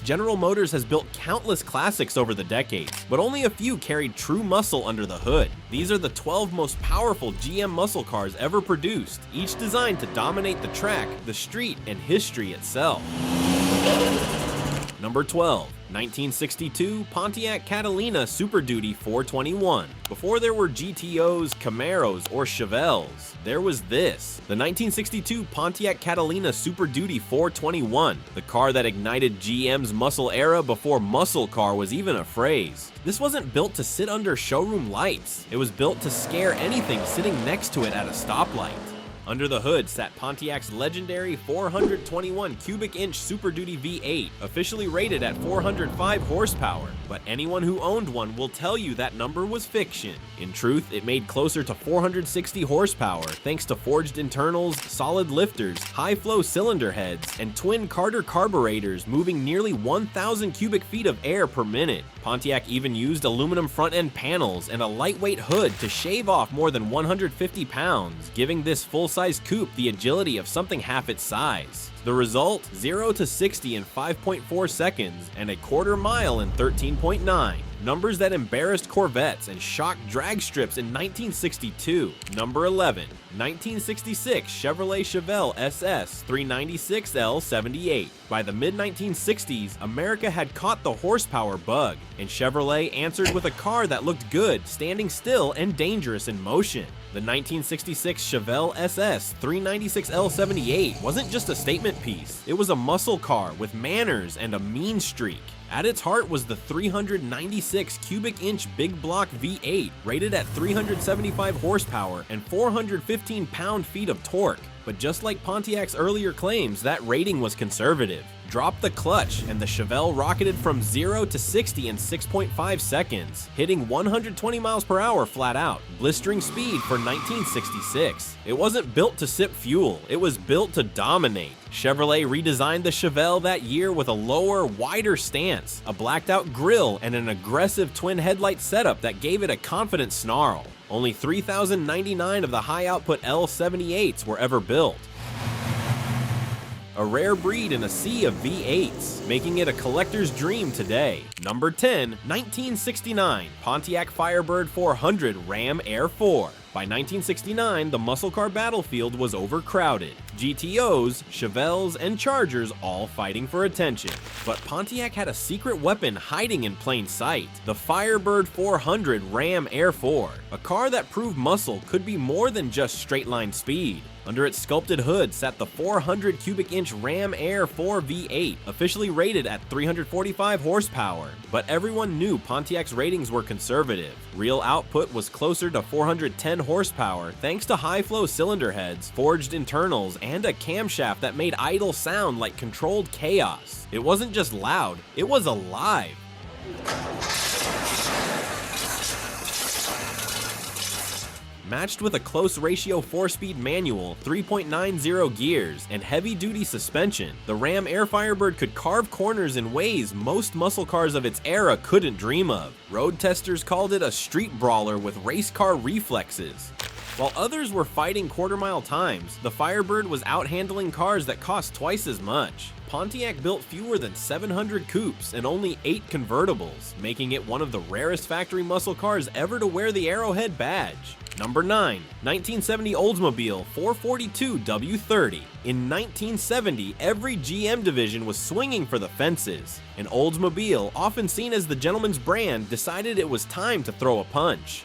General Motors has built countless classics over the decades, but only a few carried true muscle under the hood. These are the 12 most powerful GM muscle cars ever produced, each designed to dominate the track, the street, and history itself. Number 12. 1962 Pontiac Catalina Super Duty 421. Before there were GTOs, Camaros, or Chevelles, there was this, the 1962 Pontiac Catalina Super Duty 421, the car that ignited GM's muscle era before muscle car was even a phrase. This wasn't built to sit under showroom lights, it was built to scare anything sitting next to it at a stoplight. Under the hood sat Pontiac's legendary 421 cubic inch Super Duty V8, officially rated at 405 horsepower, but anyone who owned one will tell you that number was fiction. In truth, it made closer to 460 horsepower thanks to forged internals, solid lifters, high-flow cylinder heads, and twin Carter carburetors moving nearly 1,000 cubic feet of air per minute. Pontiac even used aluminum front-end panels and a lightweight hood to shave off more than 150 pounds, giving this full-size coupe the agility of something half its size. The result? 0 to 60 in 5.4 seconds and a quarter mile in 13.9. Numbers that embarrassed Corvettes and shocked drag strips in 1962. Number 11. 1966 Chevrolet Chevelle SS 396 L78. By the mid-1960s, America had caught the horsepower bug, and Chevrolet answered with a car that looked good, standing still, and dangerous in motion. The 1966 Chevelle SS 396 L78 wasn't just a statement piece, it was a muscle car with manners and a mean streak. At its heart was the 396 cubic inch big block V8, rated at 375 horsepower and 415 pound-feet of torque. But just like Pontiac's earlier claims, that rating was conservative. Drop the clutch, and the Chevelle rocketed from 0 to 60 in 6.5 seconds, hitting 120 miles per hour flat out, blistering speed for 1966. It wasn't built to sip fuel, it was built to dominate. Chevrolet redesigned the Chevelle that year with a lower, wider stance, a blacked-out grille, and an aggressive twin headlight setup that gave it a confident snarl. Only 3,099 of the high-output L78s were ever built. A rare breed in a sea of V8s, making it a collector's dream today. Number 10, 1969 Pontiac Firebird 400 Ram Air 4. By 1969, the muscle car battlefield was overcrowded. GTOs, Chevelles, and Chargers all fighting for attention. But Pontiac had a secret weapon hiding in plain sight, the Firebird 400 Ram Air 4, a car that proved muscle could be more than just straight-line speed. Under its sculpted hood sat the 400 cubic inch Ram Air 4 V8, officially rated at 345 horsepower. But everyone knew Pontiac's ratings were conservative. Real output was closer to 410 horsepower thanks to high-flow cylinder heads, forged internals, and a camshaft that made idle sound like controlled chaos. It wasn't just loud, it was alive. Matched with a close ratio 4-speed manual, 3.90 gears, and heavy-duty suspension, the Ram Air Firebird could carve corners in ways most muscle cars of its era couldn't dream of. Road testers called it a street brawler with race car reflexes. While others were fighting quarter-mile times, the Firebird was out-handling cars that cost twice as much. Pontiac built fewer than 700 coupes and only 8 convertibles, making it one of the rarest factory muscle cars ever to wear the Arrowhead badge. Number 9, 1970 Oldsmobile 442 W30. In 1970, every GM division was swinging for the fences, and Oldsmobile, often seen as the gentleman's brand, decided it was time to throw a punch.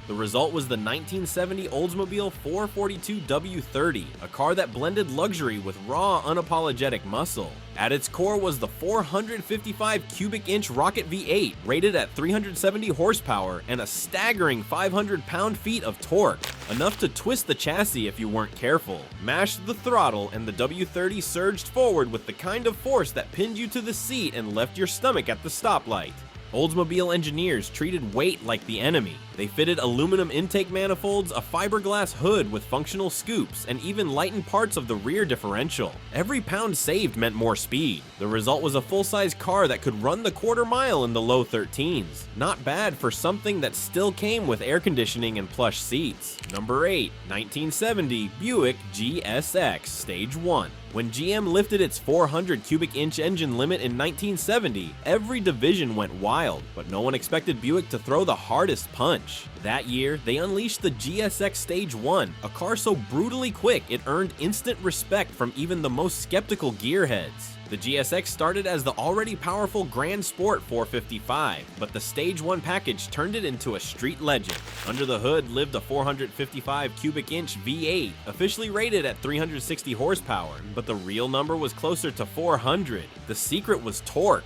The result was the 1970 Oldsmobile 442 W30, a car that blended luxury with raw, unapologetic muscle. At its core was the 455 cubic inch Rocket V8, rated at 370 horsepower and a staggering 500 pound-feet of torque, enough to twist the chassis if you weren't careful. Mash the throttle and the W30 surged forward with the kind of force that pinned you to the seat and left your stomach at the stoplight. Oldsmobile engineers treated weight like the enemy. They fitted aluminum intake manifolds, a fiberglass hood with functional scoops, and even lightened parts of the rear differential. Every pound saved meant more speed. The result was a full-size car that could run the quarter mile in the low 13s. Not bad for something that still came with air conditioning and plush seats. Number 8, 1970 Buick GSX Stage 1. When GM lifted its 400 cubic inch engine limit in 1970, every division went wild, but no one expected Buick to throw the hardest punch. That year, they unleashed the GSX Stage 1, a car so brutally quick it earned instant respect from even the most skeptical gearheads. The GSX started as the already powerful Grand Sport 455, but the Stage 1 package turned it into a street legend. Under the hood lived a 455 cubic inch V8, officially rated at 360 horsepower, but the real number was closer to 400. The secret was torque.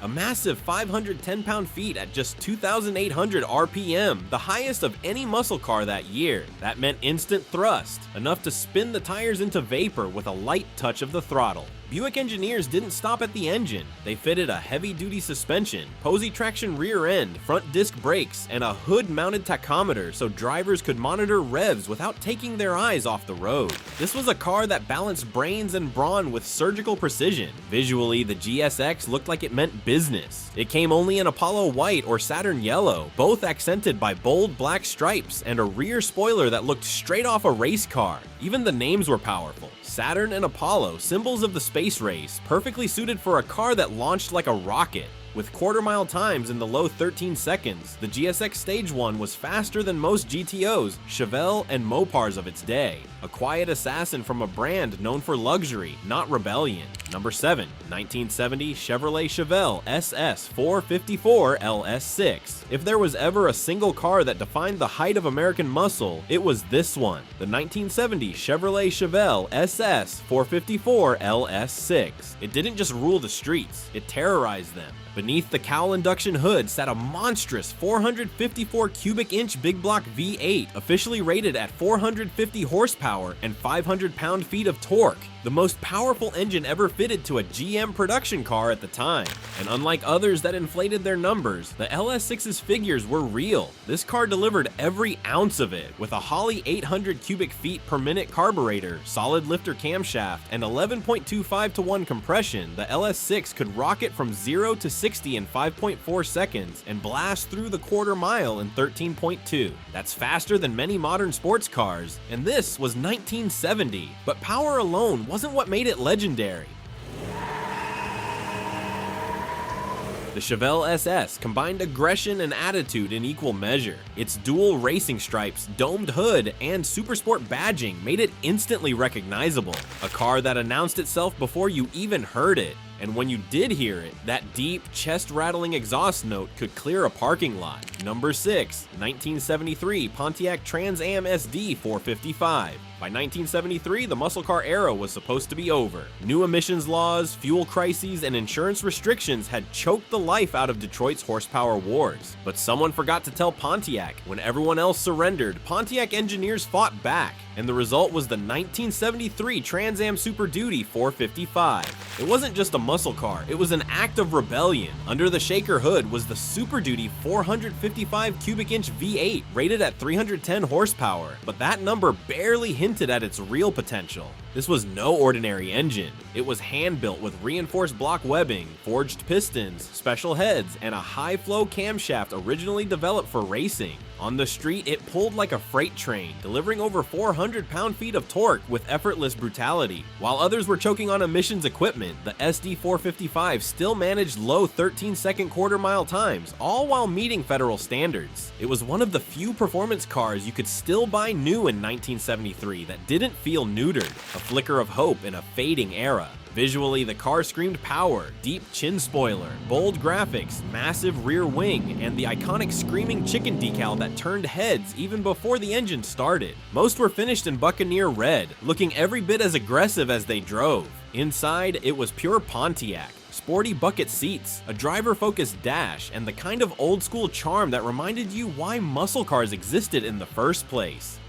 A massive 510 pound-feet at just 2,800 RPM, the highest of any muscle car that year. That meant instant thrust, enough to spin the tires into vapor with a light touch of the throttle. Buick engineers didn't stop at the engine. They fitted a heavy-duty suspension, posy traction rear end, front disc brakes, and a hood-mounted tachometer so drivers could monitor revs without taking their eyes off the road. This was a car that balanced brains and brawn with surgical precision. Visually, the GSX looked like it meant business. It came only in Apollo white or Saturn yellow, both accented by bold black stripes and a rear spoiler that looked straight off a race car. Even the names were powerful. Saturn and Apollo, symbols of the space race, perfectly suited for a car that launched like a rocket. With quarter-mile times in the low 13 seconds, the GSX Stage 1 was faster than most GTOs, Chevelle, and Mopars of its day. A quiet assassin from a brand known for luxury, not rebellion. Number 7, 1970 Chevrolet Chevelle SS 454 LS6. If there was ever a single car that defined the height of American muscle, it was this one, the 1970 Chevrolet Chevelle SS 454 LS6. It didn't just rule the streets, it terrorized them. Beneath the cowl induction hood sat a monstrous 454 cubic inch big block V8, officially rated at 450 horsepower and 500 pound-feet of torque, the most powerful engine ever fitted to a GM production car at the time. And unlike others that inflated their numbers, the LS6's figures were real. This car delivered every ounce of it, with a Holley 800 cubic feet per minute carburetor, solid lifter camshaft, and 11.25 to 1 compression. The LS6 could rocket from 0 to 60 in 5.4 seconds and blast through the quarter mile in 13.2. That's faster than many modern sports cars, and this was 1970. But power alone wasn't what made it legendary. The Chevelle SS combined aggression and attitude in equal measure. Its dual racing stripes, domed hood, and supersport badging made it instantly recognizable. A car that announced itself before you even heard it. And when you did hear it, that deep, chest-rattling exhaust note could clear a parking lot. Number 6, 1973 Pontiac Trans Am SD 455. By 1973, the muscle car era was supposed to be over. New emissions laws, fuel crises, and insurance restrictions had choked the life out of Detroit's horsepower wars. But someone forgot to tell Pontiac. When everyone else surrendered, Pontiac engineers fought back, and the result was the 1973 Trans Am Super Duty 455. It wasn't just a muscle car, it was an act of rebellion. Under the shaker hood was the Super Duty 455 cubic inch V8, rated at 310 horsepower, but that number barely hinted at its real potential. This was no ordinary engine. It was hand-built with reinforced block webbing, forged pistons, special heads, and a high-flow camshaft originally developed for racing. On the street, it pulled like a freight train, delivering over 400 pound-feet of torque with effortless brutality. While others were choking on emissions equipment, the SD455 still managed low 13-second quarter-mile times, all while meeting federal standards. It was one of the few performance cars you could still buy new in 1973 that didn't feel neutered, a flicker of hope in a fading era. Visually, the car screamed power, deep chin spoiler, bold graphics, massive rear wing, and the iconic screaming chicken decal that turned heads even before the engine started. Most were finished in Buccaneer red, looking every bit as aggressive as they drove. Inside, it was pure Pontiac. Sporty bucket seats, a driver-focused dash, and the kind of old-school charm that reminded you why muscle cars existed in the first place.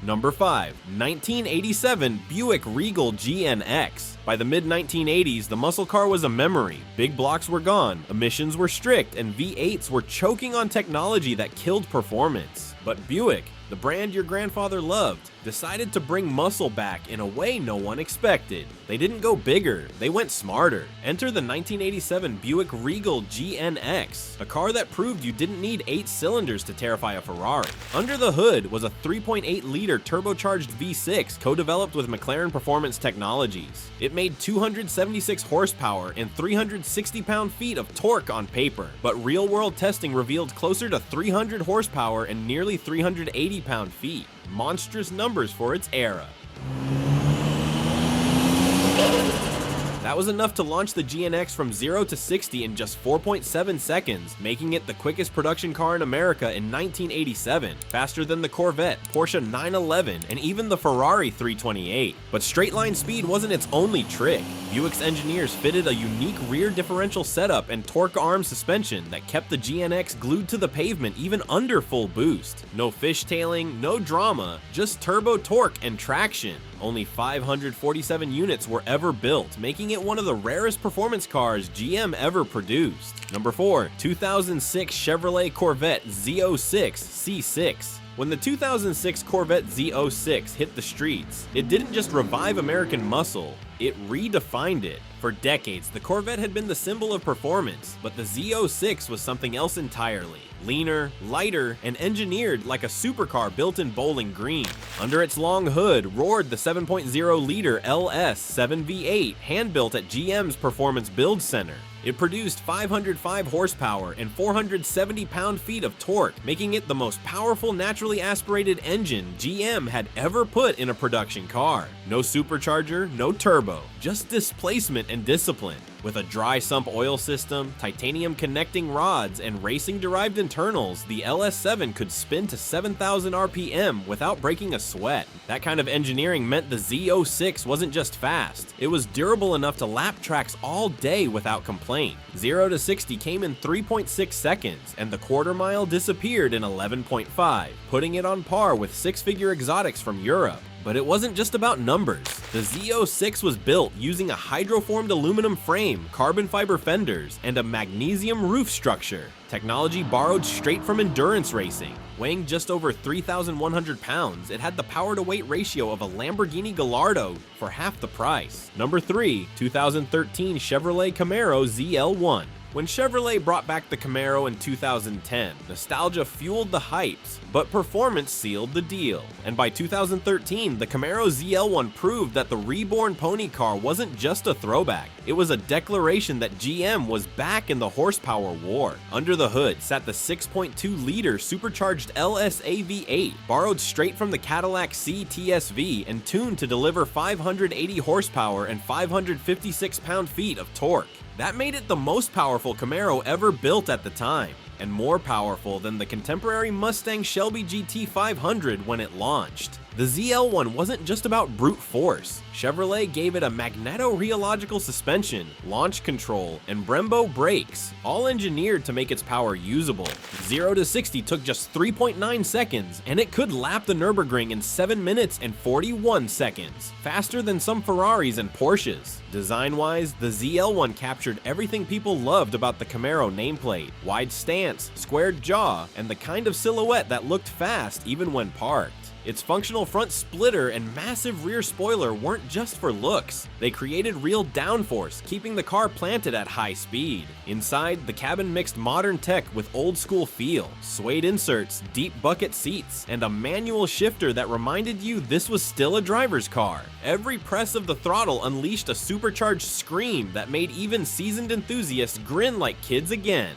Number 5, 1987 Buick Regal GNX. By the mid-1980s, the muscle car was a memory. Big blocks were gone, emissions were strict, and V8s were choking on technology that killed performance. But Buick, the brand your grandfather loved, decided to bring muscle back in a way no one expected. They didn't go bigger, they went smarter. Enter the 1987 Buick Regal GNX, a car that proved you didn't need 8 cylinders to terrify a Ferrari. Under the hood was a 3.8-liter turbocharged V6 co-developed with McLaren Performance Technologies. It made 276 horsepower and 360 pound-feet of torque on paper, but real-world testing revealed closer to 300 horsepower and nearly 380 pound-feet. Monstrous numbers for its era. That was enough to launch the GNX from 0 to 60 in just 4.7 seconds, making it the quickest production car in America in 1987, faster than the Corvette, Porsche 911, and even the Ferrari 328. But straight-line speed wasn't its only trick. Buick's engineers fitted a unique rear differential setup and torque arm suspension that kept the GNX glued to the pavement even under full boost. No fishtailing, no drama, just turbo torque and traction. Only 547 units were ever built, making it one of the rarest performance cars GM ever produced. Number 4, 2006 Chevrolet Corvette Z06 C6. When the 2006 Corvette Z06 hit the streets, it didn't just revive American muscle, it redefined it. For decades, the Corvette had been the symbol of performance, but the Z06 was something else entirely. Leaner, lighter, and engineered like a supercar built in Bowling Green. Under its long hood roared the 7.0-liter LS7 V8, hand-built at GM's Performance Build Center. It produced 505 horsepower and 470 pound-feet of torque, making it the most powerful naturally aspirated engine GM had ever put in a production car. No supercharger, no turbo, just displacement and discipline. With a dry sump oil system, titanium connecting rods, and racing-derived internals, the LS7 could spin to 7,000 RPM without breaking a sweat. That kind of engineering meant the Z06 wasn't just fast, it was durable enough to lap tracks all day without complaint. 0 to 60 came in 3.6 seconds, and the quarter mile disappeared in 11.5, putting it on par with six-figure exotics from Europe. But it wasn't just about numbers. The Z06 was built using a hydroformed aluminum frame, carbon fiber fenders, and a magnesium roof structure. Technology borrowed straight from endurance racing. Weighing just over 3,100 pounds, it had the power-to-weight ratio of a Lamborghini Gallardo for half the price. Number 3, 2013 Chevrolet Camaro ZL1. When Chevrolet brought back the Camaro in 2010, nostalgia fueled the hypes, but performance sealed the deal. And by 2013, the Camaro ZL1 proved that the reborn pony car wasn't just a throwback, it was a declaration that GM was back in the horsepower war. Under the hood sat the 6.2-liter supercharged LSA V8, borrowed straight from the Cadillac CTS-V and tuned to deliver 580 horsepower and 556 pound-feet of torque. That made it the most powerful Camaro ever built at the time, and more powerful than the contemporary Mustang Shelby GT 500 when it launched. The ZL1 wasn't just about brute force. Chevrolet gave it a magneto-rheological suspension, launch control, and Brembo brakes, all engineered to make its power usable. 0 to 60 took just 3.9 seconds, and it could lap the Nürburgring in 7 minutes and 41 seconds, faster than some Ferraris and Porsches. Design-wise, the ZL1 captured everything people loved about the Camaro nameplate: wide stance, squared jaw, and the kind of silhouette that looked fast even when parked. Its functional front splitter and massive rear spoiler weren't just for looks. They created real downforce, keeping the car planted at high speed. Inside, the cabin mixed modern tech with old school feel, suede inserts, deep bucket seats, and a manual shifter that reminded you this was still a driver's car. Every press of the throttle unleashed a supercharged scream that made even seasoned enthusiasts grin like kids again.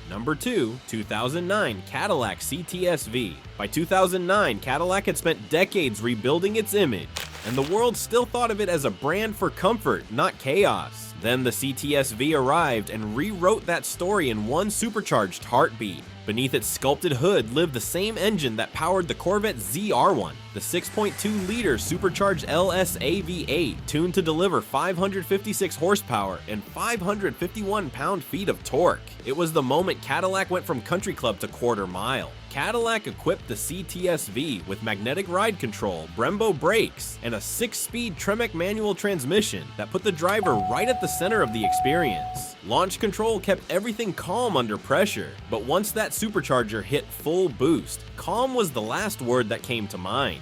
Number 2, 2009 Cadillac CTS-V. By 2009, Cadillac had spent decades rebuilding its image, and the world still thought of it as a brand for comfort, not chaos. Then the CTS-V arrived and rewrote that story in one supercharged heartbeat. Beneath its sculpted hood lived the same engine that powered the Corvette ZR1, the 6.2-liter supercharged LSA V8, tuned to deliver 556 horsepower and 551 pound-feet of torque. It was the moment Cadillac went from country club to quarter mile. Cadillac equipped the CTS-V with magnetic ride control, Brembo brakes, and a 6-speed Tremec manual transmission that put the driver right at the center of the experience. Launch control kept everything calm under pressure, but once that supercharger hit full boost, calm was the last word that came to mind.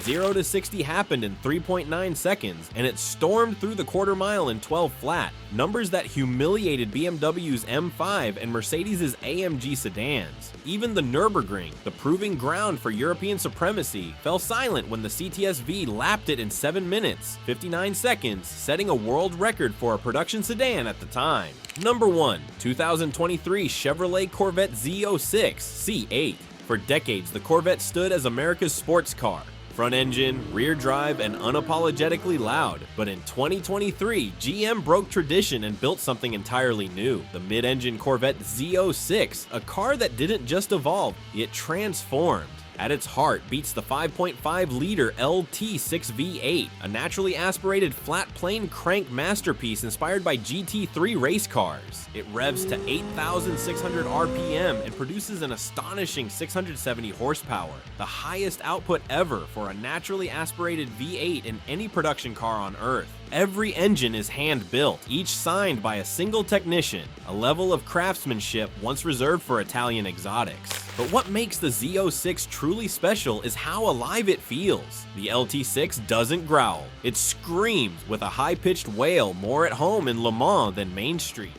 0 to 60 happened in 3.9 seconds, and it stormed through the quarter mile in 12 flat, numbers that humiliated BMW's M5 and Mercedes' AMG sedans. Even the Nürburgring, the proving ground for European supremacy, fell silent when the CTS-V lapped it in 7 minutes, 59 seconds, setting a world record for a production sedan at the time. Number 1. 2023 Chevrolet Corvette Z06 C8. For decades, the Corvette stood as America's sports car. Front engine, rear drive, and unapologetically loud. But in 2023, GM broke tradition and built something entirely new. The mid-engine Corvette Z06, a car that didn't just evolve, it transformed. At its heart beats the 5.5-liter LT6 V8, a naturally aspirated flat-plane crank masterpiece inspired by GT3 race cars. It revs to 8,600 RPM and produces an astonishing 670 horsepower, the highest output ever for a naturally aspirated V8 in any production car on Earth. Every engine is hand-built, each signed by a single technician, a level of craftsmanship once reserved for Italian exotics. But what makes the Z06 truly special is how alive it feels. The LT6 doesn't growl, it screams with a high-pitched wail more at home in Le Mans than Main Street.